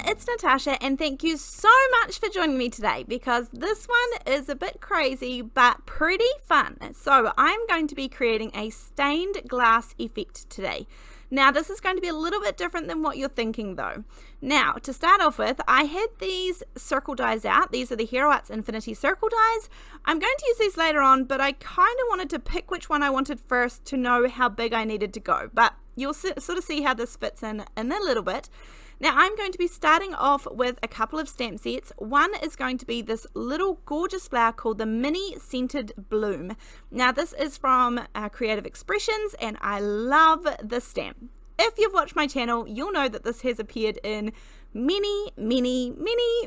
it's Natasha, and thank you so much for joining me today because this one is a bit crazy but pretty fun. So I'm going to be creating a stained glass effect today. Now this is going to be a little bit different than what you're thinking though. Now to start off with, I had these circle dies out. These are the Hero Arts Infinity circle dies. I'm going to use these later on, but I kind of wanted to pick which one I wanted first to know how big I needed to go. But you'll sort of see how this fits in a little bit. Now I'm going to be starting off with a couple of stamp sets. One is going to be this little gorgeous flower called the Mini Scented Bloom. Now this is from Creative Expressions and I love this stamp. If you've watched my channel, you'll know that this has appeared in many videos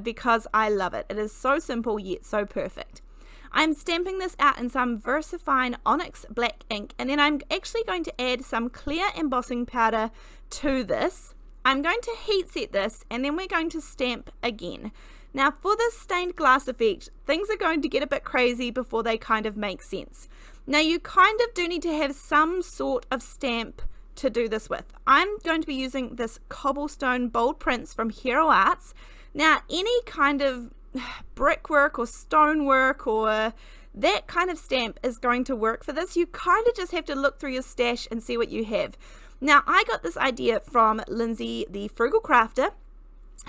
because I love it. It is so simple yet so perfect. I'm stamping this out in some VersaFine ONYX black ink, and then I'm actually going to add some clear embossing powder to this. I'm going to heat set this and then we're going to stamp again. Now for this stained glass effect, things are going to get a bit crazy before they kind of make sense. Now you kind of do need to have some sort of stamp to do this with. I'm going to be using this cobblestone bold prints from Hero Arts. Now any kind of brickwork or stonework or that kind of stamp is going to work for this. You kind of just have to look through your stash and see what you have. Now I got this idea from Lindsay the Frugal Crafter.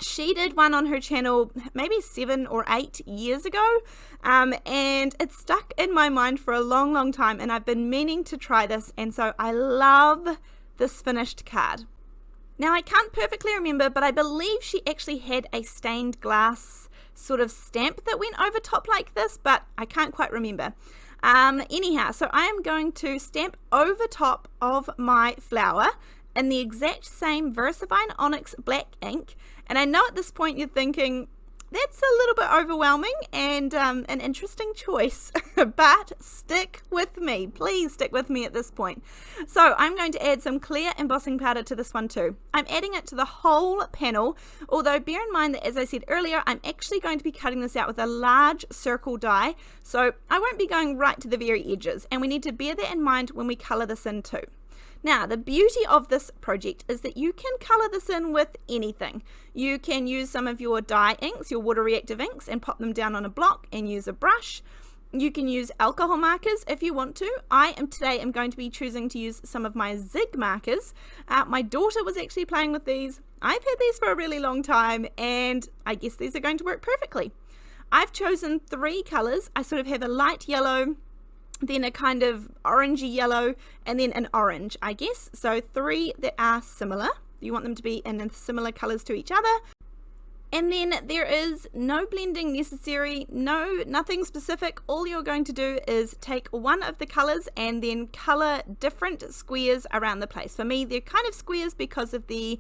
She did one on her channel maybe 7 or 8 years ago, and it stuck in my mind for a long time, and I've been meaning to try this, and so I love this finished card. Now I can't perfectly remember, but I believe she actually had a stained glass sort of stamp that went over top like this, but I can't quite remember. Anyhow, so I am going to stamp over top of my flower in the exact same VersaFine ONYX black ink, and I know at this point you're thinking that's a little bit overwhelming and an interesting choice, but stick with me, please stick with me at this point. So I'm going to add some clear embossing powder to this one too. I'm adding it to the whole panel, although bear in mind that, as I said earlier, I'm actually going to be cutting this out with a large circle die, so I won't be going right to the very edges, and we need to bear that in mind when we color this in too. Now the beauty of this project is that you can color this in with anything. You can use some of your dye inks, your water reactive inks, and pop them down on a block and use a brush. You can use alcohol markers if you want to. Today I'm going to be choosing to use some of my zig markers. My daughter was actually playing with these. I've had these for a really long time and I guess these are going to work perfectly. I've chosen 3 colors. I sort of have a light yellow, then a kind of orangey yellow, and then an orange, I guess. So 3 that are similar. You want them to be in similar colors to each other. And then there is no blending necessary, nothing specific. All you're going to do is take one of the colors and then color different squares around the place. For me, they're kind of squares because of the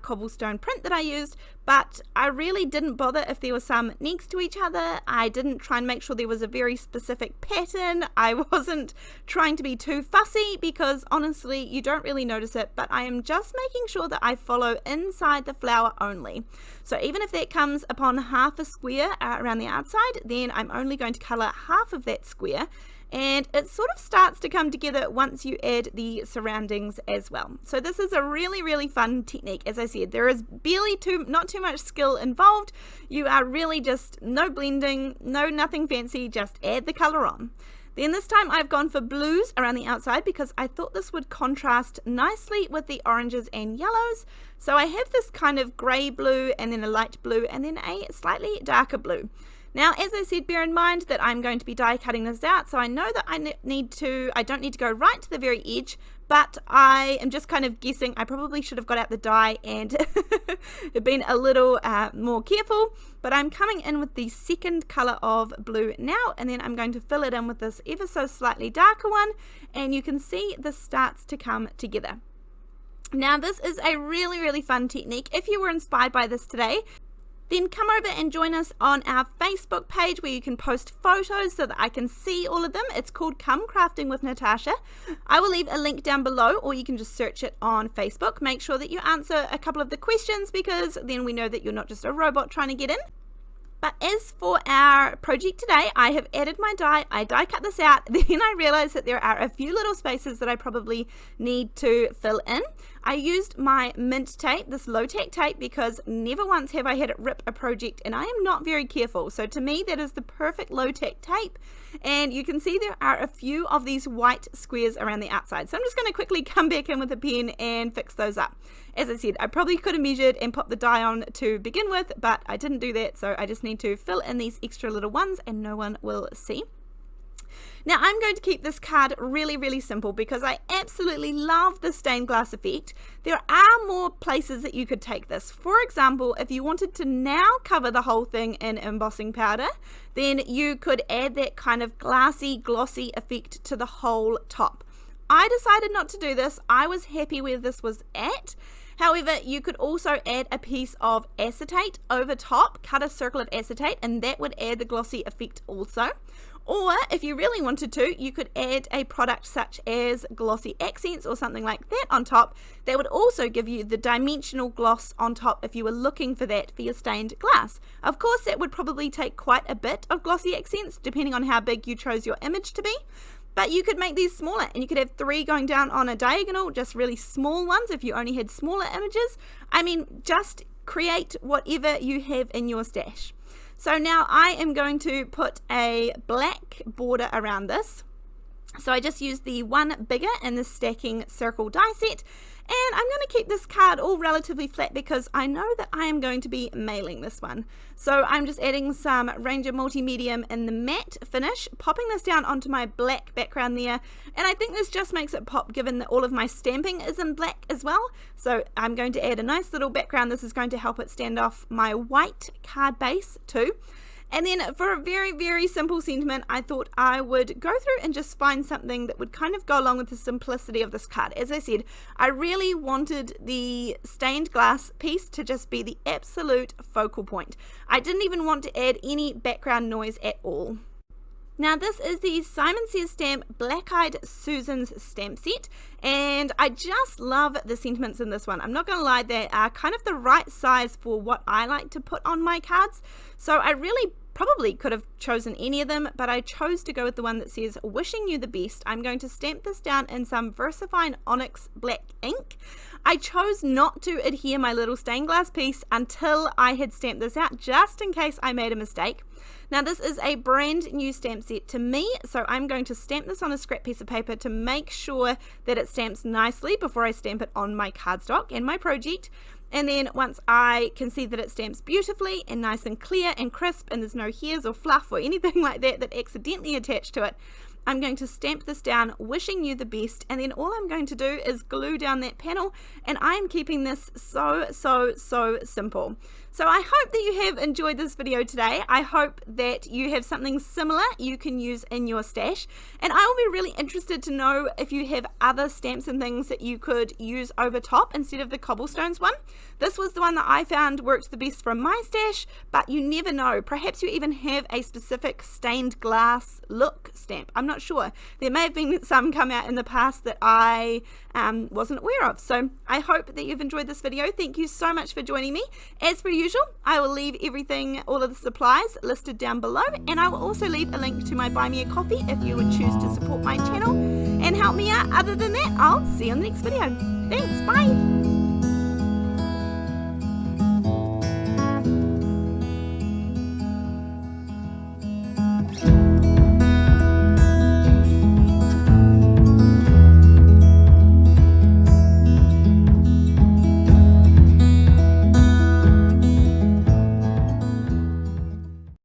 cobblestone print that I used, but I really didn't bother if there were some next to each other. I didn't try and make sure there was a very specific pattern. I wasn't trying to be too fussy because honestly, you don't really notice it, but I am just making sure that I follow inside the flower only. So even if that comes upon half a square around the outside, then I'm only going to color half of that square, and it sort of starts to come together once you add the surroundings as well. So this is a really fun technique. As I said, there is barely not too much skill involved. You are really just no blending, nothing fancy, just add the color on. Then this time I've gone for blues around the outside because I thought this would contrast nicely with the oranges and yellows. So I have this kind of grey blue and then a light blue and then a slightly darker blue. Now, as I said, bear in mind that I'm going to be die cutting this out, so I know that I don't need to go right to the very edge, but I am just kind of guessing. I probably should have got out the die and been a little more careful, but I'm coming in with the second color of blue now, and then I'm going to fill it in with this ever so slightly darker one, and you can see this starts to come together. Now, this is a really fun technique. If you were inspired by this today, then come over and join us on our Facebook page where you can post photos so that I can see all of them. It's called Come Crafting with Natasha. I will leave a link down below, or you can just search it on Facebook. Make sure that you answer a couple of the questions because then we know that you're not just a robot trying to get in. But as for our project today, I have added my die. I die cut this out. Then I realized that there are a few little spaces that I probably need to fill in. I used my mint tape, this low-tack tape, because never once have I had it rip a project, and I am not very careful. So to me, that is the perfect low-tack tape. And you can see there are a few of these white squares around the outside. So I'm just going to quickly come back in with a pen and fix those up. As I said, I probably could have measured and put the die on to begin with, but I didn't do that. So I just need to fill in these extra little ones and no one will see. Now I'm going to keep this card really, really simple because I absolutely love the stained glass effect. There are more places that you could take this. For example, if you wanted to now cover the whole thing in embossing powder, then you could add that kind of glassy, glossy effect to the whole top. I decided not to do this. I was happy where this was at. However, you could also add a piece of acetate over top, cut a circle of acetate, and that would add the glossy effect also. Or if you really wanted to, you could add a product such as glossy accents or something like that on top. That would also give you the dimensional gloss on top if you were looking for that for your stained glass. Of course, that would probably take quite a bit of glossy accents depending on how big you chose your image to be. But you could make these smaller, and you could have 3 going down on a diagonal, just really small ones if you only had smaller images. I mean, just create whatever you have in your stash. So now I am going to put a black border around this. So I just used the one bigger in the stacking circle die set, and I'm going to keep this card all relatively flat because I know that I am going to be mailing this one. So I'm just adding some Reinker Multi-Medium in the matte finish, popping this down onto my black background there, and I think this just makes it pop given that all of my stamping is in black as well. So I'm going to add a nice little background. This is going to help it stand off my white card base too. And then for a very, very simple sentiment, I thought I would go through and just find something that would kind of go along with the simplicity of this card. As I said, I really wanted the stained glass piece to just be the absolute focal point. I didn't even want to add any background noise at all. Now this is the Simon Says Stamp Black Eyed Susan's stamp set, and I just love the sentiments in this one. I'm not going to lie, they are kind of the right size for what I like to put on my cards. So I really probably could have chosen any of them, but I chose to go with the one that says wishing you the best. I'm going to stamp this down in some VersaFine ONYX black ink. I chose not to adhere my little stained glass piece until I had stamped this out, just in case I made a mistake. Now this is a brand new stamp set to me, so I'm going to stamp this on a scrap piece of paper to make sure that it stamps nicely before I stamp it on my cardstock and my project. And then once I can see that it stamps beautifully and nice and clear and crisp and there's no hairs or fluff or anything like that that accidentally attached to it, I'm going to stamp this down, wishing you the best, and then all I'm going to do is glue down that panel, and I'm keeping this so simple. So I hope that you have enjoyed this video today. I hope that you have something similar you can use in your stash, and I will be really interested to know if you have other stamps and things that you could use over top instead of the cobblestones one. This was the one that I found worked the best from my stash, but you never know. Perhaps you even have a specific stained glass look stamp. I'm not sure. There may have been some come out in the past that I wasn't aware of. So I hope that you've enjoyed this video. Thank you so much for joining me. As per usual, I will leave everything, all of the supplies listed down below, and I will also leave a link to my Buy Me a Coffee if you would choose to support my channel and help me out. Other than that, I'll see you on the next video. Thanks, bye!